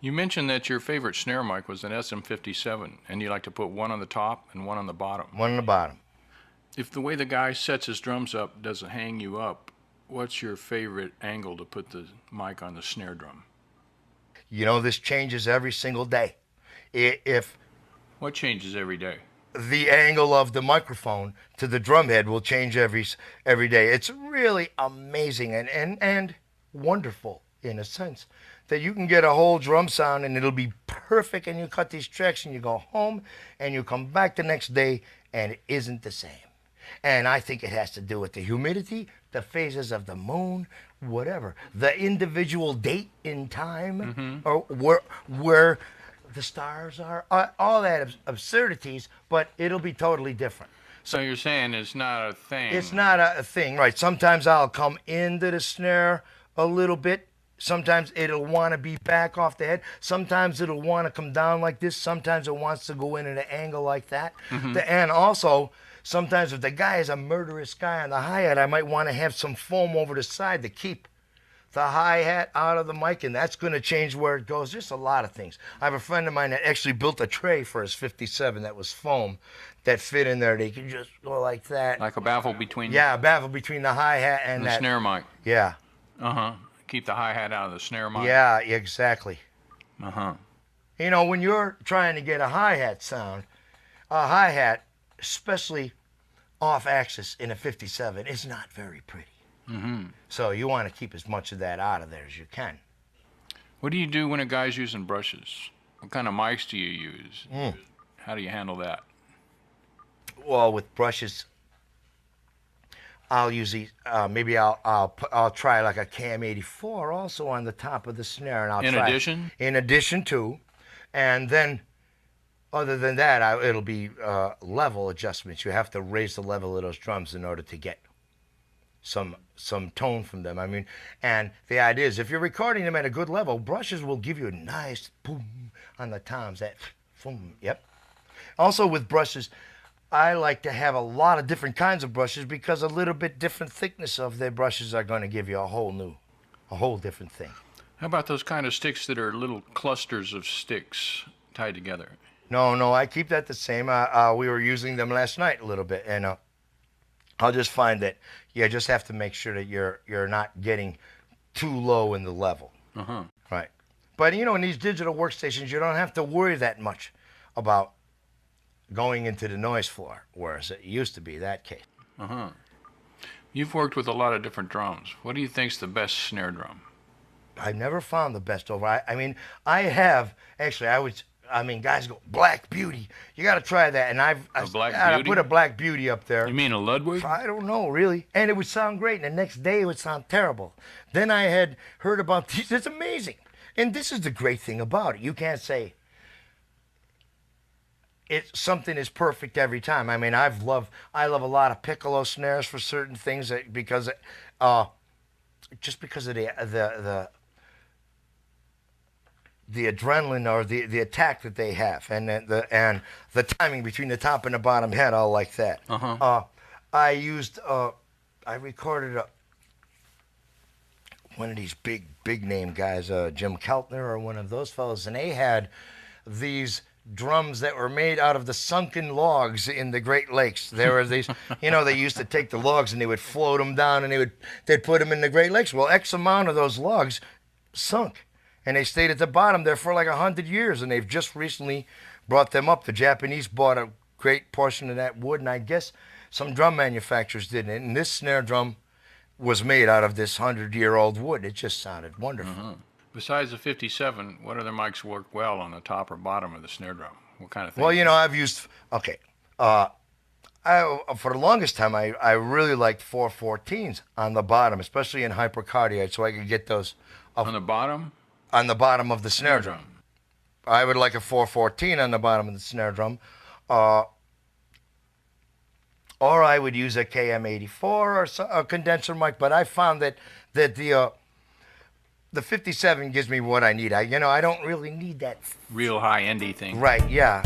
You mentioned that your favorite snare mic was an SM57, and you like to put one on the top and one on the bottom. One on the bottom. If the way the guy sets his drums up doesn't hang you up, what's your favorite angle to put the mic on the snare drum? You know, this changes every single day. If What changes every day? the angle of the microphone to the drum head will change every day. It's really amazing and wonderful in a sense that you can get a whole drum sound and it'll be perfect, and you cut these tracks and you go home and you come back the next day and it isn't the same. And I think it has to do with the humidity, the phases of the moon, whatever, the individual date in time, or where the stars are, all that absurdities, but it'll be totally different. So you're saying it's not a thing. It's not a thing, right? Sometimes I'll come into the snare a little bit. Sometimes it'll want to be back off the head. Sometimes it'll want to come down like this. Sometimes it wants to go in at an angle like that. And also, sometimes if the guy is a murderous guy on the hi-hat, I might want to have some foam over the side to keep the hi-hat out of the mic, and that's going to change where it goes. Just a lot of things. I have a friend of mine that actually built a tray for his 57 that was foam that fit in there. They could just go like that. Like a baffle between Yeah, a baffle between the hi-hat and the that snare mic. Yeah. Keep the hi-hat out of the snare mic. Yeah, exactly. Uh-huh. You know, when you're trying to get a hi-hat sound, a hi-hat, especially off-axis in a 57, is not very pretty. So you want to keep as much of that out of there as you can. What do you do when a guy's using brushes? What kind of mics do you use? How do you handle that? Well, with brushes, I'll usually maybe I'll try like a Cam 84 also on the top of the snare, and I'll In try addition? in addition to, and then other than that, it'll be level adjustments. You have to raise the level of those drums in order to get some tone from them. I mean, and the idea is if you're recording them at a good level, brushes will give you a nice boom on the toms. That boom, yep. Also with brushes, I like to have a lot of different kinds of brushes because a little bit different thickness of their brushes are going to give you a whole different thing. How about those kind of sticks that are little clusters of sticks tied together? No, I keep that the same. We were using them last night a little bit, and I'll just find that you just have to make sure that you're not getting too low in the level. Right. But you know, in these digital workstations, you don't have to worry that much about going into the noise floor, whereas it used to be that case. You've worked with a lot of different drums. What do you think's the best snare drum? I've never found the best over. I mean, I have actually. I mean, guys go, Black Beauty. You got to try that. And I put a Black Beauty up there. You mean a Ludwig? I don't know, really. And it would sound great. And the next day it would sound terrible. Then I had heard about these. It's amazing. And this is the great thing about it. You can't say something is perfect every time. I mean, I love a lot of piccolo snares for certain things because just because of the adrenaline or the attack that they have, and the timing between the top and the bottom head, all like that. I recorded one of these big name guys, Jim Keltner or one of those fellows, and they had these drums that were made out of the sunken logs in the Great Lakes. There were these, you know, they used to take the logs and they would float them down and they'd put them in the Great Lakes. Well, X amount of those logs sunk. And they stayed at the bottom there for like 100 years, and they've just recently brought them up. The Japanese bought a great portion of that wood, and I guess some drum manufacturers did it. And this snare drum was made out of this 100-year-old wood. It just sounded wonderful. Besides the 57, what other mics work well on the top or bottom of the snare drum? What kind of thing? Well, you know, I've used, for the longest time, I really liked 414s on the bottom, especially in hypercardioid, so I could get those. On the bottom? On the bottom of the snare drum. I would like a 414 on the bottom of the snare drum. Or I would use a KM84 or a condenser mic, but I found that the 57 gives me what I need. I don't really need that real high-endy thing. Right, yeah.